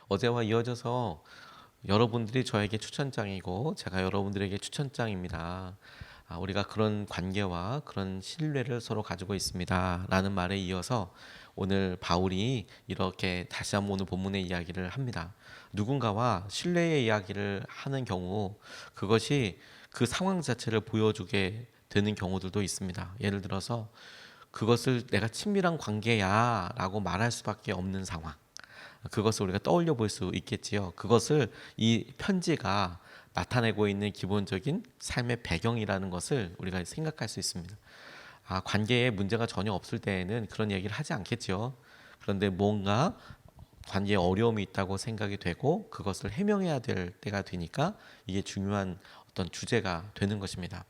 어제와 이어져서 여러분들이 저에게 추천장이고 제가 여러분들에게 추천장입니다. 우리가 그런 관계와 그런 신뢰를 서로 가지고 있습니다. 라는 말에 이어서 오늘 바울이 이렇게 다시 한번 오늘 본문의 이야기를 합니다. 누군가와 신뢰의 이야기를 하는 경우 그것이 그 상황 자체를 보여주게 되는 경우들도 있습니다. 예를 들어서 그것을 내가 친밀한 관계야 라고 말할 수밖에 없는 상황, 그것을 우리가 떠올려 볼 수 있겠지요. 그것을 이 편지가 나타내고 있는 기본적인 삶의 배경이라는 것을 우리가 생각할 수 있습니다. 관계에 문제가 전혀 없을 때에는 그런 얘기를 하지 않겠죠. 그런데 뭔가 관계에 어려움이 있다고 생각이 되고 그것을 해명해야 될 때가 되니까 이게 중요한 어떤 주제가 되는 것입니다.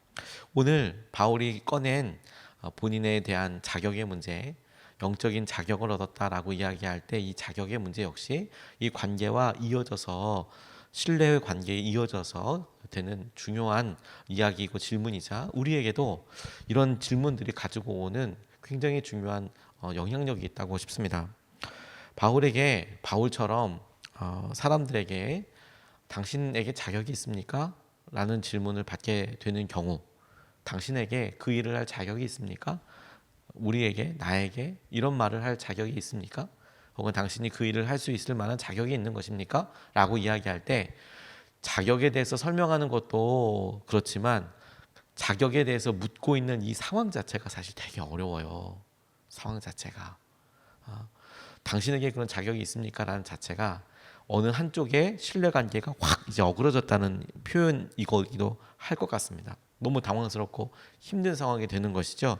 오늘 바울이 꺼낸 본인에 대한 자격의 문제, 영적인 자격을 얻었다라고 이야기할 때 이 자격의 문제 역시 이 관계와 이어져서 신뢰의 관계에 이어져서 되는 중요한 이야기이고 질문이자 우리에게도 이런 질문들이 가지고 오는 굉장히 중요한 영향력이 있다고 싶습니다. 바울처럼 사람들에게 당신에게 자격이 있습니까? 라는 질문을 받게 되는 경우, 당신에게 그 일을 할 자격이 있습니까? 우리에게, 나에게 이런 말을 할 자격이 있습니까? 혹은 당신이 그 일을 할 수 있을 만한 자격이 있는 것입니까? 라고 이야기할 때 자격에 대해서 설명하는 것도 그렇지만 자격에 대해서 묻고 있는 이 상황 자체가 사실 되게 어려워요. 상황 자체가. 당신에게 그런 자격이 있습니까? 라는 자체가 어느 한쪽의 신뢰관계가 확 이제 어그러졌다는 표현이기도 할 것 같습니다. 너무 당황스럽고 힘든 상황이 되는 것이죠.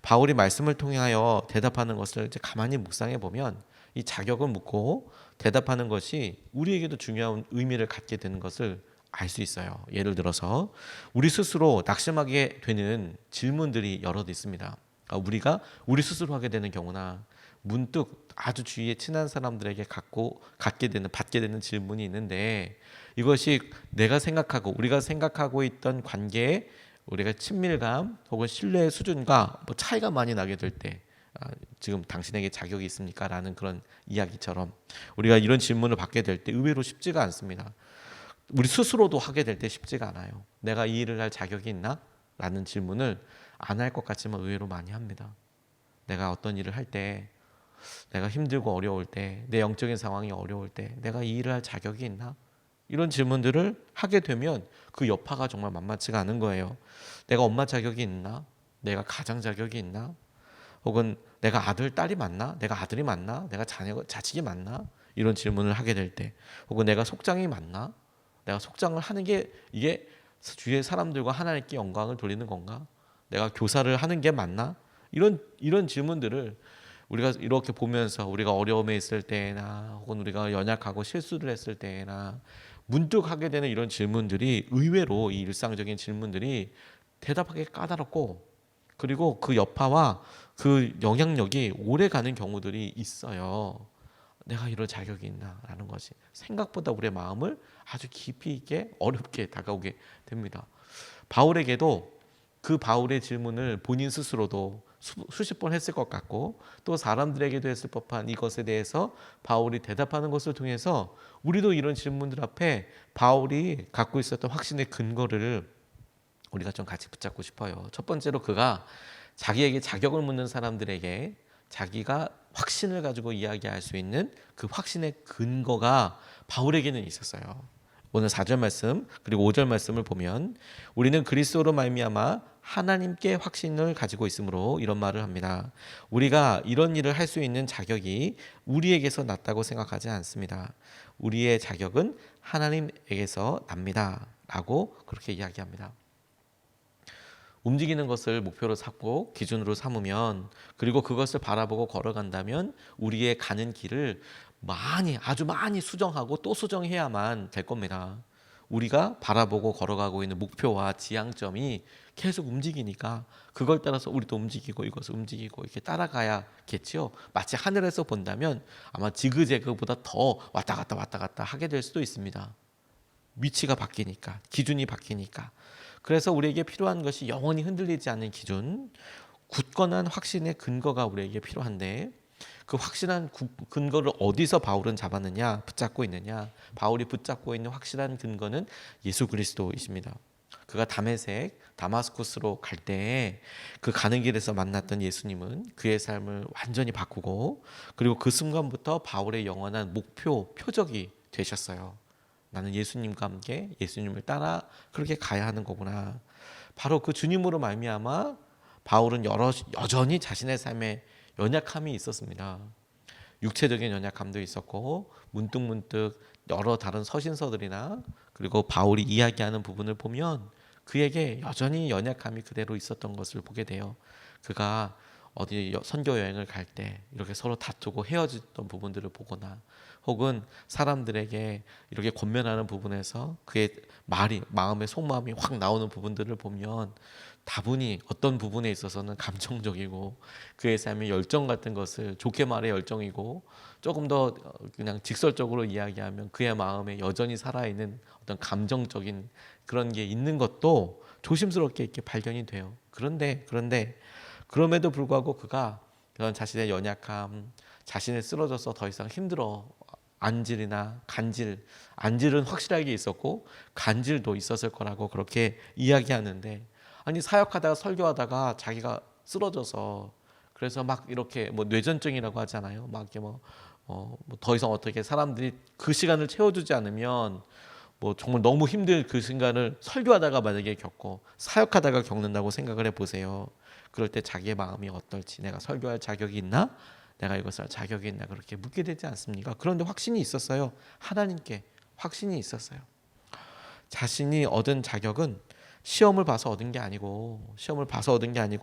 바울이 말씀을 통하여 대답하는 것을 이제 가만히 묵상해 보면 이 자격을 묻고 대답하는 것이 우리에게도 중요한 의미를 갖게 되는 것을 알 수 있어요. 예를 들어서 우리 스스로 낙심하게 되는 질문들이 여럿 있습니다. 우리가 우리 스스로 하게 되는 경우나 문득 아주 주위에 친한 사람들에게 받게 되는 질문이 있는데, 이것이 우리가 생각하고 있던 관계에 우리가 친밀감 혹은 신뢰의 수준과 차이가 많이 나게 될 때, 지금 당신에게 자격이 있습니까? 라는 그런 이야기처럼 우리가 이런 질문을 받게 될 때 의외로 쉽지가 않습니다. 우리 스스로도 하게 될 때 쉽지가 않아요. 내가 이 일을 할 자격이 있나? 라는 질문을 안 할 것 같지만 의외로 많이 합니다. 내가 어떤 일을 할 때, 내가 힘들고 어려울 때, 내 영적인 상황이 어려울 때 내가 이 일을 할 자격이 있나? 이런 질문들을 하게 되면 그 여파가 정말 만만치가 않은 거예요. 내가 엄마 자격이 있나? 내가 가장 자격이 있나? 혹은 내가 아들, 딸이 맞나? 내가 아들이 맞나? 내가 자식이 맞나? 이런 질문을 하게 될 때, 혹은 내가 속장이 맞나? 내가 속장을 하는 게 이게 주위의 사람들과 하나님께 영광을 돌리는 건가? 내가 교사를 하는 게 맞나? 이런 질문들을 우리가 이렇게 보면서 우리가 어려움에 있을 때나 혹은 우리가 연약하고 실수를 했을 때나 문득 하게 되는 이런 질문들이 의외로 이 일상적인 질문들이 대답하기 까다롭고, 그리고 그 여파와 그 영향력이 오래 가는 경우들이 있어요. 내가 이럴 자격이 있나? 라는 것이 생각보다 우리의 마음을 아주 깊이 있게 어렵게 다가오게 됩니다. 바울에게도 그 바울의 질문을 본인 스스로도 수십 번 했을 것 같고, 또 사람들에게도 했을 법한 이것에 대해서 바울이 대답하는 것을 통해서 우리도 이런 질문들 앞에 바울이 갖고 있었던 확신의 근거를 우리가 좀 같이 붙잡고 싶어요. 첫 번째로 그가 자기에게 자격을 묻는 사람들에게 자기가 확신을 가지고 이야기할 수 있는 그 확신의 근거가 바울에게는 있었어요. 오늘 4절 말씀 그리고 5절 말씀을 보면 우리는 그리스도로 말미암아 하나님께 확신을 가지고 있으므로 이런 말을 합니다. 우리가 이런 일을 할 수 있는 자격이 우리에게서 났다고 생각하지 않습니다. 우리의 자격은 하나님에게서 납니다. 라고 그렇게 이야기합니다. 움직이는 것을 목표로 삼고 기준으로 삼으면, 그리고 그것을 바라보고 걸어간다면 우리의 가는 길을 아주 많이 수정하고 또 수정해야만 될 겁니다. 우리가 바라보고 걸어가고 있는 목표와 지향점이 계속 움직이니까 그걸 따라서 우리도 움직이고 이것을 움직이고 이렇게 따라가야겠지요. 마치 하늘에서 본다면 아마 지그재그보다 더 왔다 갔다 하게 될 수도 있습니다. 위치가 바뀌니까, 기준이 바뀌니까. 그래서 우리에게 필요한 것이 영원히 흔들리지 않는 기준, 굳건한 확신의 근거가 우리에게 필요한데, 그 확실한 근거를 어디서 바울은 잡았느냐, 붙잡고 있느냐? 바울이 붙잡고 있는 확실한 근거는 예수 그리스도이십니다. 그가 다마스쿠스로 갈 때 그 가는 길에서 만났던 예수님은 그의 삶을 완전히 바꾸고, 그리고 그 순간부터 바울의 영원한 목표, 표적이 되셨어요. 나는 예수님과 함께 예수님을 따라 그렇게 가야 하는 거구나. 바로 그 주님으로 말미암아 바울은 여전히 자신의 삶에 연약함이 있었습니다. 육체적인 연약함도 있었고, 문득문득 여러 다른 서신서들이나 그리고 바울이 이야기하는 부분을 보면 그에게 여전히 연약함이 그대로 있었던 것을 보게 돼요. 그가 어디 선교 여행을 갈 때 이렇게 서로 다투고 헤어졌던 부분들을 보거나, 혹은 사람들에게 이렇게 권면하는 부분에서 그의 마음의 속마음이 확 나오는 부분들을 보면 다분히 어떤 부분에 있어서는 감정적이고, 그의 삶의 열정 같은 것을 좋게 말해 열정이고, 조금 더 그냥 직설적으로 이야기하면 그의 마음에 여전히 살아있는 어떤 감정적인 그런 게 있는 것도 조심스럽게 이렇게 발견이 돼요. 그런데 그럼에도 불구하고 그가 그런 자신의 연약함, 자신이 쓰러져서 더 이상 힘들어, 안질이나 간질, 안질은 확실하게 있었고 간질도 있었을 거라고 그렇게 이야기하는데, 아니 사역하다가 설교하다가 자기가 쓰러져서, 그래서 막 이렇게 뭐 뇌전증이라고 하잖아요. 막 이렇게 더 이상 어떻게 사람들이 그 시간을 채워주지 않으면 뭐 정말 너무 힘든 그 순간을 설교하다가 만약에 겪고 사역하다가 겪는다고 생각을 해보세요. 그럴 때 자기의 마음이 어떨지, 내가 설교할 자격이 있나? 내가 이것을 할 자격이 있나? 그렇게 묻게 되지 않습니까? 그런데 확신이 있었어요. 하나님께 확신이 있었어요. 자신이 얻은 자격은 시험을 봐서 얻은 게 아니고,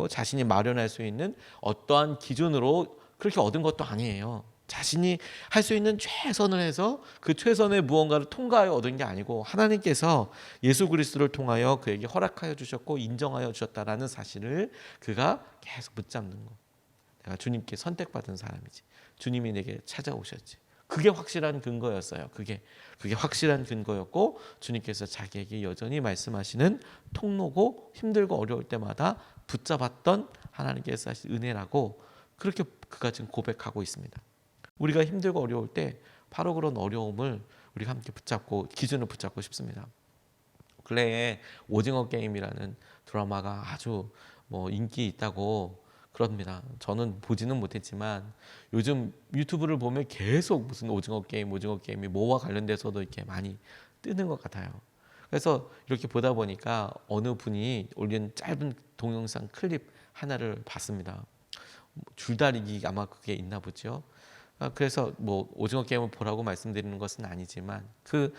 자신이 마련할 수 있는 어떠한 기준으로 그렇게 얻은 것도 아니에요. 자신이 할 수 있는 최선을 해서 그 최선의 무언가를 통과하여 얻은 게 아니고, 하나님께서 예수 그리스도를 통하여 그에게 허락하여 주셨고 인정하여 주셨다라는 사실을 그가 계속 붙잡는 거. 내가 주님께 선택받은 사람이지, 주님이 내게 찾아오셨지. 그게 확실한 근거였어요. 그게 확실한 근거였고, 주님께서 자기에게 여전히 말씀하시는 통로고, 힘들고 어려울 때마다 붙잡았던 하나님께서 하신 은혜라고, 그렇게 그가 지금 고백하고 있습니다. 우리가 힘들고 어려울 때 바로 그런 어려움을 우리가 함께 붙잡고, 기준을 붙잡고 싶습니다. 근래에 오징어 게임이라는 드라마가 아주 인기 있다고 그럽니다. 저는 보지는 못했지만 요즘 유튜브를 보면 계속 무슨 오징어 게임이 뭐와 관련돼서도 이렇게 많이 뜨는 것 같아요. 그래서 이렇게 보다 보니까 어느 분이 올린 짧은 동영상 클립 하나를 봤습니다. 줄다리기 아마 그게 있나 보죠. 그래서 오징어 게임을 보라고 말씀드리는 것은 아니지만, 그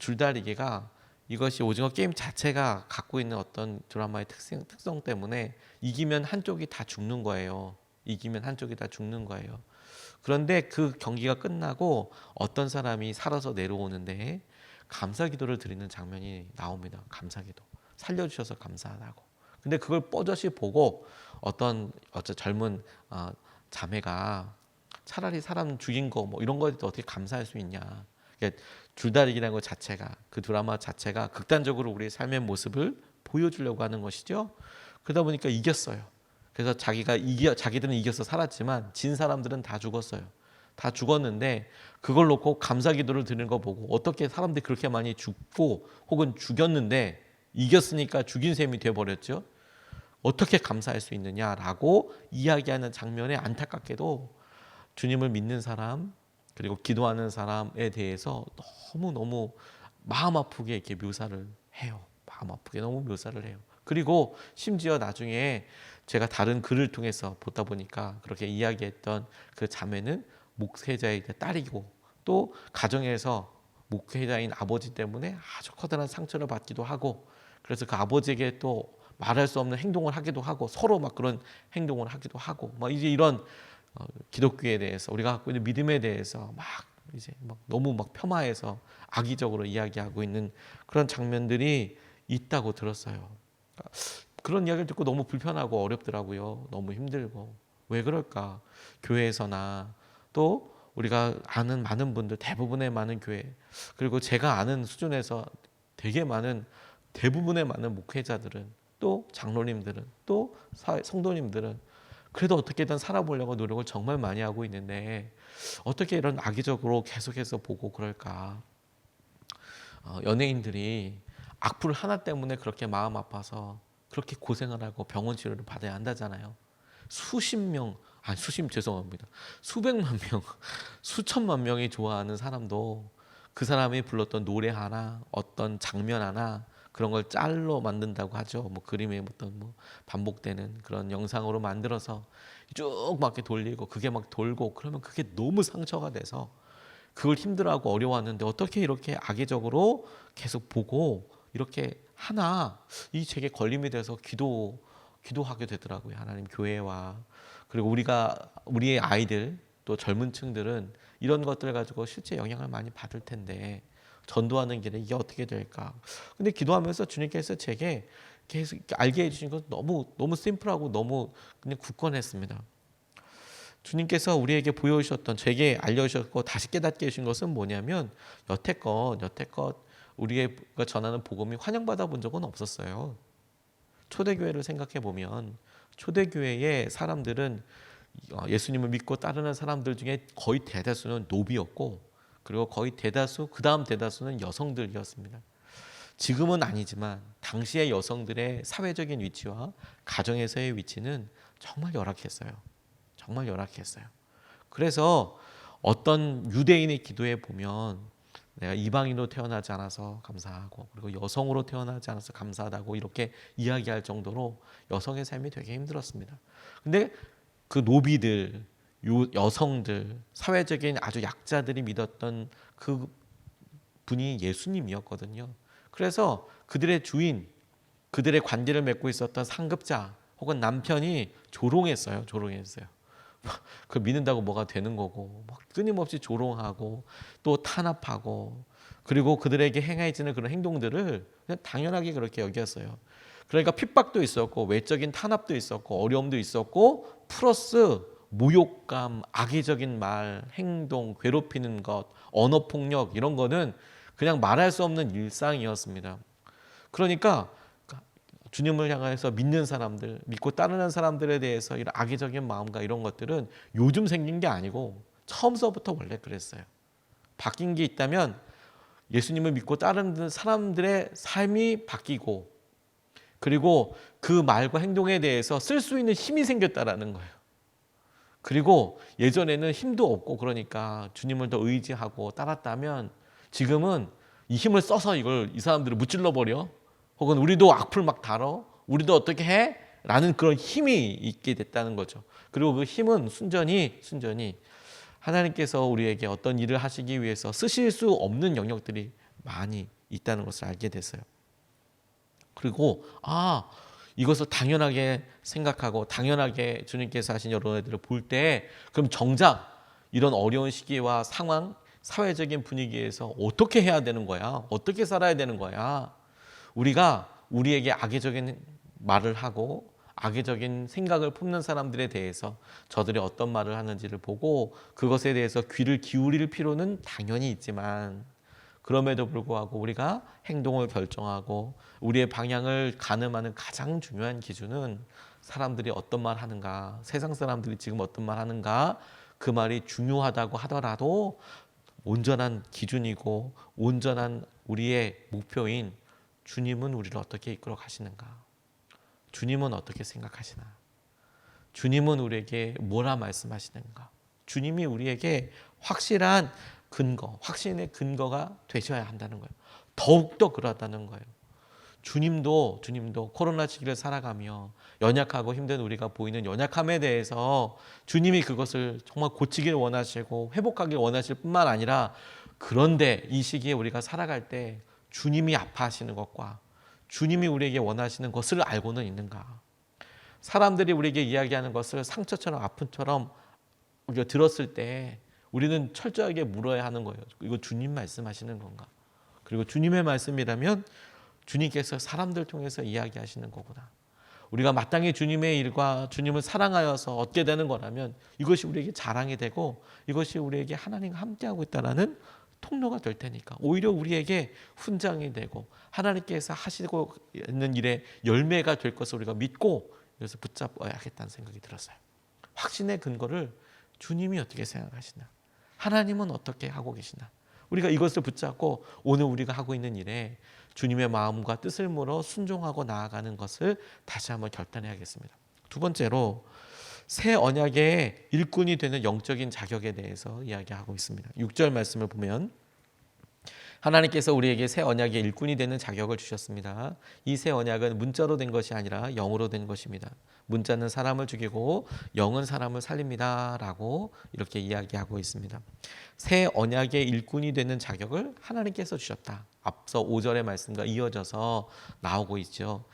줄다리기가, 이것이 오징어 게임 자체가 갖고 있는 어떤 드라마의 특성 때문에 이기면 한쪽이 다 죽는 거예요. 그런데 그 경기가 끝나고 어떤 사람이 살아서 내려오는데 감사기도를 드리는 장면이 나옵니다. 감사기도. 살려주셔서 감사하다고. 근데 그걸 뻐젓이 보고 어떤 젊은 자매가, 차라리 사람 죽인 거 이런 거에 어떻게 감사할 수 있냐. 그러니까 줄다리기라는 것 자체가, 그 드라마 자체가 극단적으로 우리의 삶의 모습을 보여주려고 하는 것이죠. 그러다 보니까 이겼어요. 그래서 자기들은 이겨서 살았지만 진 사람들은 다 죽었어요. 다 죽었는데 그걸 놓고 감사기도를 드리는 거 보고, 어떻게 사람들이 그렇게 많이 죽고 혹은 죽였는데 이겼으니까 죽인 셈이 돼버렸죠. 어떻게 감사할 수 있느냐라고 이야기하는 장면에, 안타깝게도 주님을 믿는 사람, 그리고 기도하는 사람에 대해서 너무너무 마음 아프게 이렇게 묘사를 해요. 그리고 심지어 나중에 제가 다른 글을 통해서 보다 보니까 그렇게 이야기했던 그 자매는 목회자의 딸이고, 또 가정에서 목회자인 아버지 때문에 아주 커다란 상처를 받기도 하고, 그래서 그 아버지에게 또 말할 수 없는 행동을 하기도 하고, 서로 막 그런 행동을 하기도 하고, 이제 이런 기독교에 대해서, 우리가 갖고 있는 믿음에 대해서 너무 폄하해서 악의적으로 이야기하고 있는 그런 장면들이 있다고 들었어요. 그런 이야기를 듣고 너무 불편하고 어렵더라고요. 너무 힘들고. 왜 그럴까? 교회에서나, 또 우리가 아는 많은 분들, 대부분의 많은 교회, 그리고 제가 아는 수준에서 대부분의 많은 목회자들은, 또 장로님들은, 또 성도님들은 그래도 어떻게든 살아보려고 노력을 정말 많이 하고 있는데 어떻게 이런 악의적으로 계속해서 보고 그럴까? 연예인들이 악플 하나 때문에 그렇게 마음 아파서 그렇게 고생을 하고 병원 치료를 받아야 한다잖아요. 죄송합니다. 수백만 명, 수천만 명이 좋아하는 사람도 그 사람이 불렀던 노래 하나, 어떤 장면 하나 그런 걸 짤로 만든다고 하죠. 뭐 그림의 어떤 뭐 반복되는 그런 영상으로 만들어서 쭉 막 이렇게 돌리고 그게 막 돌고 그러면 그게 너무 상처가 돼서 그걸 힘들어하고 어려워하는데 어떻게 이렇게 악의적으로 계속 보고 이렇게 하나 이 제게 걸림이 돼서 기도하게 되더라고요. 하나님 교회와 그리고 우리의 아이들 또 젊은 층들은 이런 것들 가지고 실제 영향을 많이 받을 텐데 전도하는 길에 이게 어떻게 될까? 근데 기도하면서 주님께서 제게 계속 알게 해주신 건 너무 심플하고 너무 그냥 굳건했습니다. 주님께서 우리에게 보여주셨던 제게 알려주셨고 다시 깨닫게 해주신 것은 뭐냐면 여태껏 우리가 전하는 복음이 환영받아 본 적은 없었어요. 초대교회를 생각해 보면 초대교회의 사람들은 예수님을 믿고 따르는 사람들 중에 거의 대다수는 노비였고 그리고 거의 그 다음 대다수는 여성들이었습니다. 지금은 아니지만 당시의 여성들의 사회적인 위치와 가정에서의 위치는 정말 열악했어요. 정말 열악했어요. 그래서 어떤 유대인의 기도에 보면 내가 이방인으로 태어나지 않아서 감사하고 그리고 여성으로 태어나지 않아서 감사하다고 이렇게 이야기할 정도로 여성의 삶이 되게 힘들었습니다. 근데 그 노비들, 여성들, 사회적인 아주 약자들이 믿었던 그 분이 예수님이었거든요. 그래서 그들의 주인, 그들의 관계를 맺고 있었던 상급자 혹은 남편이 조롱했어요. 그 믿는다고 뭐가 되는 거고 막 끊임없이 조롱하고 또 탄압하고 그리고 그들에게 행해지는 그런 행동들을 그냥 당연하게 그렇게 여겼어요. 그러니까 핍박도 있었고 외적인 탄압도 있었고 어려움도 있었고 플러스 모욕감, 악의적인 말, 행동, 괴롭히는 것, 언어폭력 이런 거는 그냥 말할 수 없는 일상이었습니다. 그러니까 주님을 향해서 믿는 사람들, 믿고 따르는 사람들에 대해서 이런 악의적인 마음과 이런 것들은 요즘 생긴 게 아니고 처음서부터 원래 그랬어요. 바뀐 게 있다면 예수님을 믿고 따르는 사람들의 삶이 바뀌고 그리고 그 말과 행동에 대해서 쓸 수 있는 힘이 생겼다라는 거예요. 그리고 예전에는 힘도 없고 그러니까 주님을 더 의지하고 따랐다면 지금은 이 힘을 써서 이 사람들을 무찔러 버려. 혹은 우리도 악플 막 달어. 우리도 어떻게 해? 라는 그런 힘이 있게 됐다는 거죠. 그리고 그 힘은 순전히 하나님께서 우리에게 어떤 일을 하시기 위해서 쓰실 수 없는 영역들이 많이 있다는 것을 알게 됐어요. 그리고 이것을 당연하게 생각하고 당연하게 주님께서 하신 여러 애들을 볼 때 그럼 정작 이런 어려운 시기와 상황, 사회적인 분위기에서 어떻게 해야 되는 거야? 어떻게 살아야 되는 거야? 우리가 우리에게 악의적인 말을 하고 악의적인 생각을 품는 사람들에 대해서 저들이 어떤 말을 하는지를 보고 그것에 대해서 귀를 기울일 필요는 당연히 있지만 그럼에도 불구하고 우리가 행동을 결정하고 우리의 방향을 가늠하는 가장 중요한 기준은 사람들이 어떤 말 하는가, 세상 사람들이 지금 어떤 말 하는가, 그 말이 중요하다고 하더라도 온전한 기준이고 온전한 우리의 목표인 주님은 우리를 어떻게 이끌어 가시는가? 주님은 어떻게 생각하시나? 주님은 우리에게 뭐라 말씀하시는가? 주님이 우리에게 확실한 근거, 확신의 근거가 되셔야 한다는 거예요. 더욱더 그렇다는 거예요. 주님도 코로나 시기를 살아가며 연약하고 힘든 우리가 보이는 연약함에 대해서 주님이 그것을 정말 고치길 원하시고 회복하길 원하실 뿐만 아니라 그런데 이 시기에 우리가 살아갈 때 주님이 아파하시는 것과 주님이 우리에게 원하시는 것을 알고는 있는가? 사람들이 우리에게 이야기하는 것을 상처처럼 아픔처럼 우리가 들었을 때 우리는 철저하게 물어야 하는 거예요. 이거 주님 말씀하시는 건가? 그리고 주님의 말씀이라면 주님께서 사람들 통해서 이야기하시는 거구나. 우리가 마땅히 주님의 일과 주님을 사랑하여서 얻게 되는 거라면 이것이 우리에게 자랑이 되고 이것이 우리에게 하나님과 함께하고 있다는 통로가 될 테니까 오히려 우리에게 훈장이 되고 하나님께서 하시고 있는 일에 열매가 될 것을 우리가 믿고 그래서 붙잡아야겠다는 생각이 들었어요. 확신의 근거를 주님이 어떻게 생각하시나, 하나님은 어떻게 하고 계시나, 우리가 이것을 붙잡고 오늘 우리가 하고 있는 일에 주님의 마음과 뜻을 물어 순종하고 나아가는 것을 다시 한번 결단해야겠습니다. 두 번째로 새 언약의 일꾼이 되는 영적인 자격에 대해서 이야기하고 있습니다. 6절 말씀을 보면 하나님께서 우리에게 새 언약의 일꾼이 되는 자격을 주셨습니다. 이 새 언약은 문자로 된 것이 아니라 영으로 된 것입니다. 문자는 사람을 죽이고 영은 사람을 살립니다 라고 이렇게 이야기하고 있습니다. 새 언약의 일꾼이 되는 자격을 하나님께서 주셨다. 앞서 5절의 말씀과 이어져서 나오고 있죠.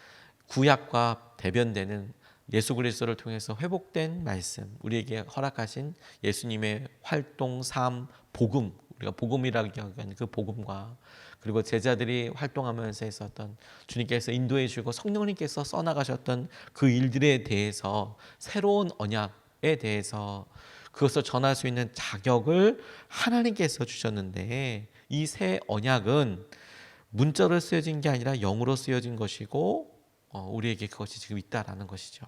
구약과 대변되는 예수 그리스도를 통해서 회복된 말씀, 우리에게 허락하신 예수님의 활동, 삶, 복음, 우리가 복음이라고 하는 그 복음과 그리고 제자들이 활동하면서 했었던 주님께서 인도해 주시고 성령님께서 써나가셨던 그 일들에 대해서 새로운 언약에 대해서 그것을 전할 수 있는 자격을 하나님께서 주셨는데 이 새 언약은 문자로 쓰여진 게 아니라 영으로 쓰여진 것이고 우리에게 그것이 지금 있다라는 것이죠.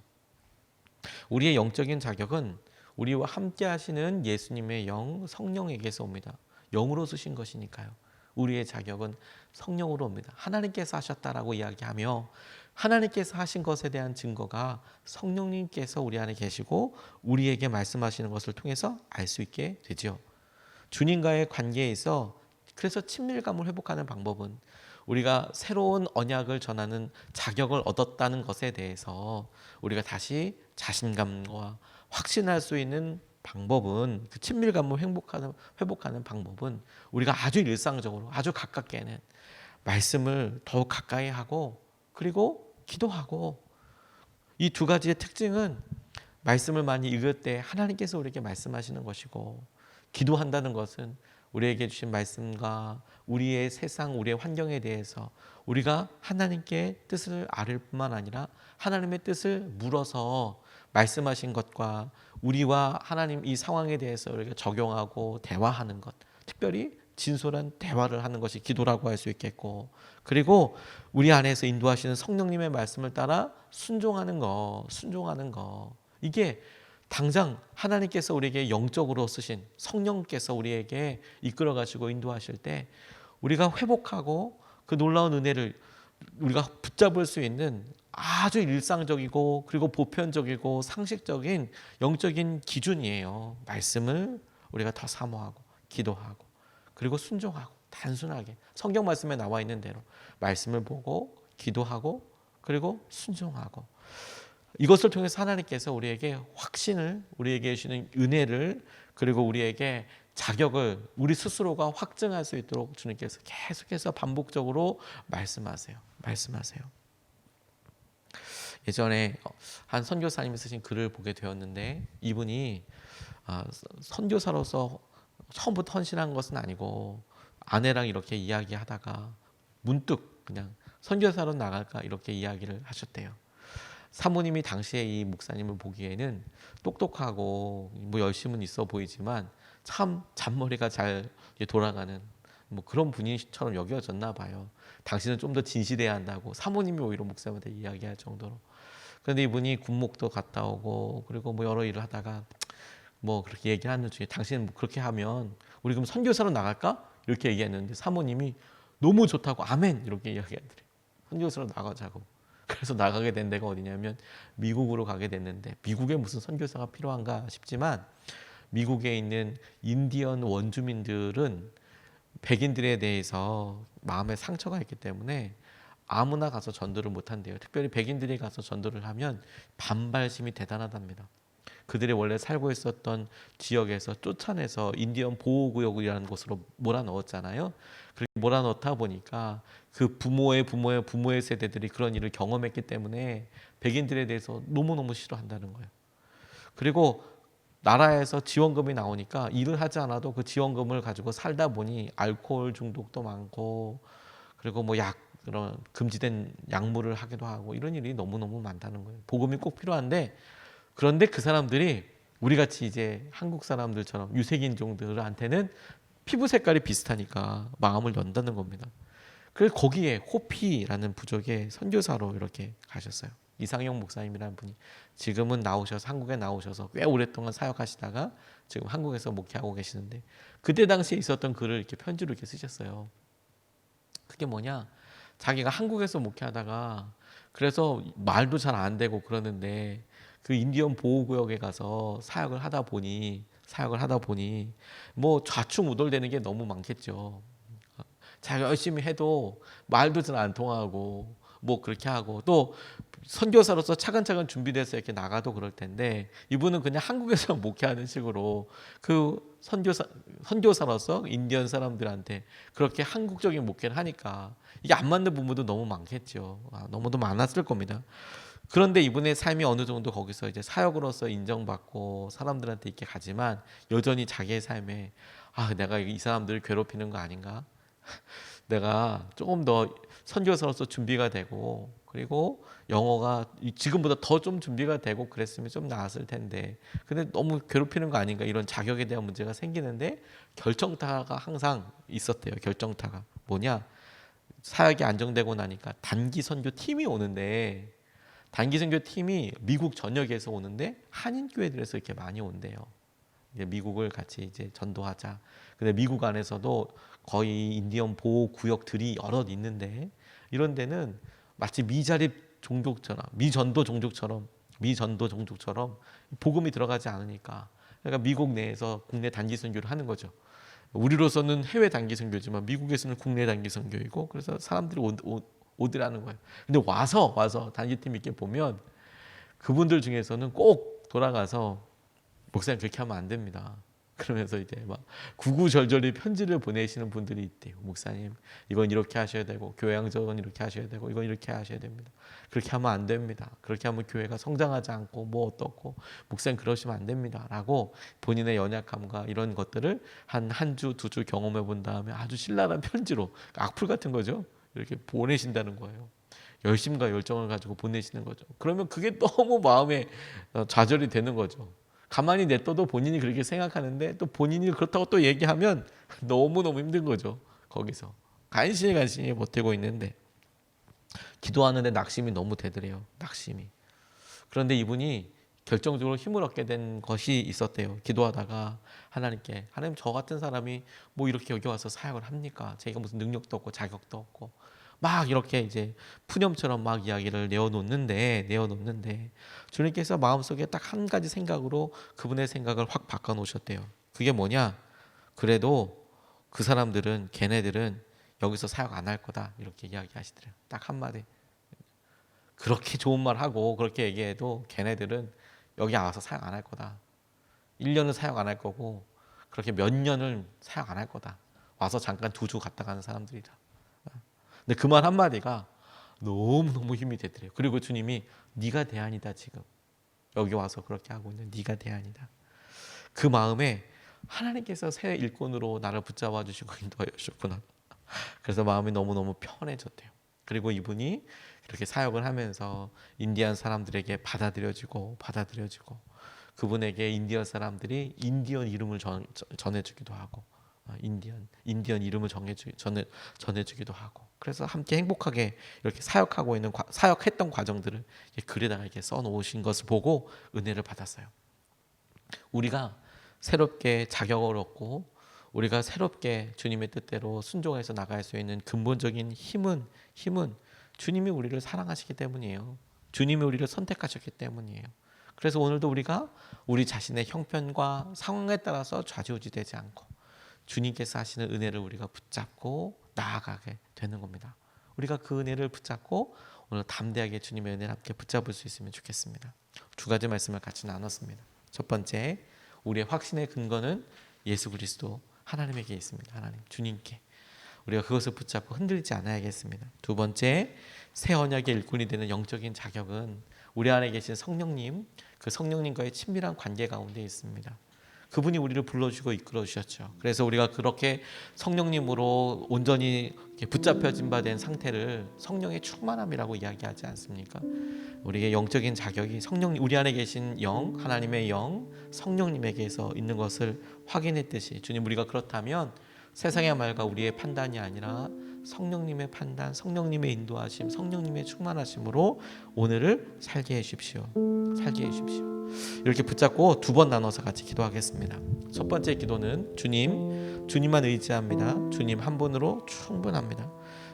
우리의 영적인 자격은 우리와 함께 하시는 예수님의 영, 성령에게서 옵니다. 영으로 쓰신 것이니까요. 우리의 자격은 성령으로 옵니다. 하나님께서 하셨다라고 이야기하며 하나님께서 하신 것에 대한 증거가 성령님께서 우리 안에 계시고 우리에게 말씀하시는 것을 통해서 알 수 있게 되죠. 주님과의 관계에서 그래서 친밀감을 회복하는 방법은 우리가 새로운 언약을 전하는 자격을 얻었다는 것에 대해서 우리가 다시 자신감과 확신할 수 있는 방법은 그 친밀감을 회복하는 방법은 우리가 아주 일상적으로 아주 가깝게는 말씀을 더욱 가까이 하고 그리고 기도하고 이 두 가지의 특징은 말씀을 많이 읽을 때 하나님께서 우리에게 말씀하시는 것이고 기도한다는 것은 우리에게 주신 말씀과 우리의 세상, 우리의 환경에 대해서 우리가 하나님께 뜻을 아를 뿐만 아니라 하나님의 뜻을 물어서 말씀하신 것과 우리와 하나님 이 상황에 대해서 우리가 적용하고 대화하는 것, 특별히 진솔한 대화를 하는 것이 기도라고 할 수 있겠고 그리고 우리 안에서 인도하시는 성령님의 말씀을 따라 순종하는 거 이게 당장 하나님께서 우리에게 영적으로 쓰신 성령께서 우리에게 이끌어 가시고 인도하실 때 우리가 회복하고 그 놀라운 은혜를 우리가 붙잡을 수 있는 아주 일상적이고 그리고 보편적이고 상식적인 영적인 기준이에요. 말씀을 우리가 더 사모하고 기도하고 그리고 순종하고 단순하게 성경 말씀에 나와 있는 대로 말씀을 보고 기도하고 그리고 순종하고 이것을 통해서 하나님께서 우리에게 확신을 우리에게 주시는 은혜를 그리고 우리에게 자격을 우리 스스로가 확증할 수 있도록 주님께서 계속해서 반복적으로 말씀하세요. 예전에 한 선교사님이 쓰신 글을 보게 되었는데 이분이 선교사로서 처음부터 헌신한 것은 아니고 아내랑 이렇게 이야기하다가 문득 그냥 선교사로 나갈까 이렇게 이야기를 하셨대요. 사모님이 당시에 이 목사님을 보기에는 똑똑하고 뭐 열심은 있어 보이지만 참 잔머리가 잘 돌아가는 뭐 그런 분이처럼 여겨졌나 봐요. 당신은 좀 더 진실해야 한다고 사모님이 오히려 목사님한테 이야기할 정도로. 그런데 이분이 군목도 갔다 오고 그리고 뭐 여러 일을 하다가 뭐 그렇게 얘기하는 중에 당신은 뭐 그렇게 하면 우리 그럼 선교사로 나갈까? 이렇게 얘기했는데 사모님이 너무 좋다고 아멘 이렇게 이야기하더래요. 선교사로 나가자고. 그래서 나가게 된 데가 어디냐면 미국으로 가게 됐는데 미국에 무슨 선교사가 필요한가 싶지만 미국에 있는 인디언 원주민들은 백인들에 대해서 마음에 상처가 있기 때문에 아무나 가서 전도를 못한대요. 특별히 백인들이 가서 전도를 하면 반발심이 대단하답니다. 그들이 원래 살고 있었던 지역에서 쫓아내서 인디언 보호구역이라는 곳으로 몰아넣었잖아요. 그렇게 몰아넣다 보니까 그 부모의 세대들이 그런 일을 경험했기 때문에 백인들에 대해서 너무너무 싫어한다는 거예요. 그리고 나라에서 지원금이 나오니까 일을 하지 않아도 그 지원금을 가지고 살다 보니 알코올 중독도 많고 그리고 뭐 그런 금지된 약물을 하기도 하고 이런 일이 너무너무 많다는 거예요. 복음이 꼭 필요한데 그런데 그 사람들이 우리같이 이제 한국 사람들처럼 유색인종들한테는 피부 색깔이 비슷하니까 마음을 연다는 겁니다. 그래서 거기에 호피라는 부족의 선교사로 이렇게 가셨어요. 이상영 목사님이라는 분이 지금은 나오셔서 한국에 나오셔서 꽤 오랫동안 사역하시다가 지금 한국에서 목회하고 계시는데 그때 당시에 있었던 글을 이렇게 편지로 이렇게 쓰셨어요. 그게 뭐냐? 자기가 한국에서 목회하다가 그래서 말도 잘 안 되고 그러는데 그 인디언 보호구역에 가서 사역을 하다 보니 뭐 좌충우돌되는 게 너무 많겠죠. 자기가 열심히 해도 말도 잘 안 통하고 뭐 그렇게 하고 또 선교사로서 차근차근 준비돼서 이렇게 나가도 그럴 텐데 이분은 그냥 한국에서 목회하는 식으로 그 선교사로서 인디언 사람들한테 그렇게 한국적인 목회를 하니까 이게 안 맞는 부분도 너무 많겠죠. 너무도 많았을 겁니다. 그런데 이분의 삶이 어느 정도 거기서 이제 사역으로서 인정받고 사람들한테 이렇게 가지만 여전히 자기의 삶에 내가 이 사람들을 괴롭히는 거 아닌가? 내가 조금 더 선교사로서 준비가 되고 그리고 영어가 지금보다 더 좀 준비가 되고 그랬으면 좀 나았을 텐데 근데 너무 괴롭히는 거 아닌가 이런 자격에 대한 문제가 생기는데 결정타가 항상 있었대요. 결정타가 뭐냐? 사역이 안정되고 나니까 단기 선교 팀이 오는데 단기 선교 팀이 미국 전역에서 오는데 한인 교회들에서 이렇게 많이 온대요. 이제 미국을 같이 이제 전도하자. 근데 미국 안에서도 거의 인디언 보호 구역들이 여럿 있는데 이런 데는 마치 미자립 종족처럼 미전도 종족처럼 복음이 들어가지 않으니까 그러니까 미국 내에서 국내 단기 선교를 하는 거죠. 우리로서는 해외 단기 선교지만 미국에서는 국내 단기 선교이고 그래서 사람들이 오더라는 거예요. 근데 와서 단기팀 이렇게 보면 그분들 중에서는 꼭 돌아가서 목사님 그렇게 하면 안 됩니다. 그러면서 이제 막 구구절절히 편지를 보내시는 분들이 있대요. 목사님 이건 이렇게 하셔야 되고 교회 양적은 이렇게 하셔야 되고 이건 이렇게 하셔야 됩니다. 그렇게 하면 안 됩니다. 그렇게 하면 교회가 성장하지 않고 뭐 어떻고 목사님 그러시면 안 됩니다. 라고 본인의 연약함과 이런 것들을 한 주, 두 주 경험해 본 다음에 아주 신랄한 편지로 악플 같은 거죠. 이렇게 보내신다는 거예요. 열심과 열정을 가지고 보내시는 거죠. 그러면 그게 너무 마음에 좌절이 되는 거죠. 가만히 냅둬도 본인이 그렇게 생각하는데 또 본인이 그렇다고 또 얘기하면 너무너무 힘든 거죠. 거기서 간신히 버티고 있는데 기도하는데 낙심이 너무 되더래요. 낙심이. 그런데 이분이 결정적으로 힘을 얻게 된 것이 있었대요. 기도하다가 하나님께 하나님 저 같은 사람이 뭐 이렇게 여기 와서 사역을 합니까? 제가 무슨 능력도 없고 자격도 없고 막 이렇게 이제 푸념처럼 막 이야기를 내어놓는데 주님께서 마음속에 딱 한 가지 생각으로 그분의 생각을 확 바꿔놓으셨대요. 그게 뭐냐? 그래도 그 사람들은 걔네들은 여기서 사역 안 할 거다 이렇게 이야기하시더래요. 딱 한마디. 그렇게 좋은 말 하고 그렇게 얘기해도 걔네들은 여기 와서 사역 안 할 거다. 1년은 사역 안 할 거고 그렇게 몇 년을 사역 안 할 거다. 와서 잠깐 2주 갔다 가는 사람들이다. 근데 그 말 한마디가 너무너무 힘이 되더래요. 그리고 주님이 네가 대안이다 지금. 여기 와서 그렇게 하고 있는 네가 대안이다. 그 마음에 하나님께서 새 일꾼으로 나를 붙잡아 주시고 인도하여 주셨구나. 그래서 마음이 너무너무 편해졌대요. 그리고 이분이 이렇게 사역을 하면서 인디안 사람들에게 받아들여지고 그분에게 인디언 사람들이 인디언 이름을 전해주기도 하고 인디언 이름을 전해주기도 하고 그래서 함께 행복하게 이렇게 사역했던 과정들을 글에다가 이렇게 써놓으신 것을 보고 은혜를 받았어요. 우리가 새롭게 자격을 얻고 우리가 새롭게 주님의 뜻대로 순종해서 나갈 수 있는 근본적인 힘은 주님이 우리를 사랑하시기 때문이에요. 주님이 우리를 선택하셨기 때문이에요. 그래서 오늘도 우리가 우리 자신의 형편과 상황에 따라서 좌지우지되지 않고 주님께서 하시는 은혜를 우리가 붙잡고 나아가게 되는 겁니다. 우리가 그 은혜를 붙잡고 오늘 담대하게 주님의 은혜를 함께 붙잡을 수 있으면 좋겠습니다. 2가지 말씀을 같이 나눴습니다. 첫 번째, 우리의 확신의 근거는 예수 그리스도 하나님에게 있습니다. 하나님, 주님께. 우리가 그것을 붙잡고 흔들리지 않아야겠습니다. 두 번째, 새 언약의 일꾼이 되는 영적인 자격은 우리 안에 계신 성령님, 그 성령님과의 친밀한 관계 가운데 있습니다. 그분이 우리를 불러주시고 이끌어 주셨죠. 그래서 우리가 그렇게 성령님으로 온전히 붙잡혀진 바 된 상태를 성령의 충만함이라고 이야기하지 않습니까? 우리의 영적인 자격이 성령, 우리 안에 계신 영, 하나님의 영, 성령님에게서 있는 것을 확인했듯이 주님, 우리가 그렇다면 세상의 말과 우리의 판단이 아니라 성령님의 판단, 성령님의 인도하심, 성령님의 충만하심으로 오늘을 살게 해주십시오. 살게 해주십시오. 이렇게 붙잡고 두 번 나눠서 같이 기도하겠습니다. 첫 번째 기도는 주님만 의지합니다. 주님 한 분으로 충분합니다.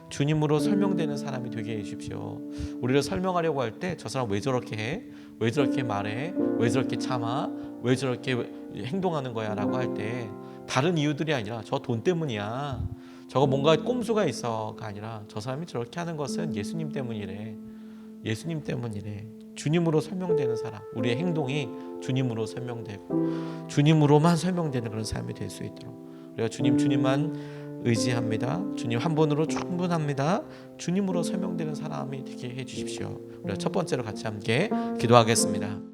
주님으로 설명되는 사람이 되게 해주십시오. 우리를 설명하려고 할 때 저 사람 왜 저렇게 해? 왜 저렇게 말해? 왜 저렇게 참아? 왜 저렇게 행동하는 거야? 라고 할 때 다른 이유들이 아니라 저 돈 때문이야, 저거 뭔가 꼼수가 있어가 아니라 저 사람이 저렇게 하는 것은 예수님 때문이래. 예수님 때문이래. 주님으로 설명되는 사람, 우리의 행동이 주님으로 설명되고 주님으로만 설명되는 그런 삶이 될 수 있도록 우리가 주님만 의지합니다. 주님 한 분으로 충분합니다. 주님으로 설명되는 사람이 되게 해주십시오. 우리가 첫 번째로 같이 함께 기도하겠습니다.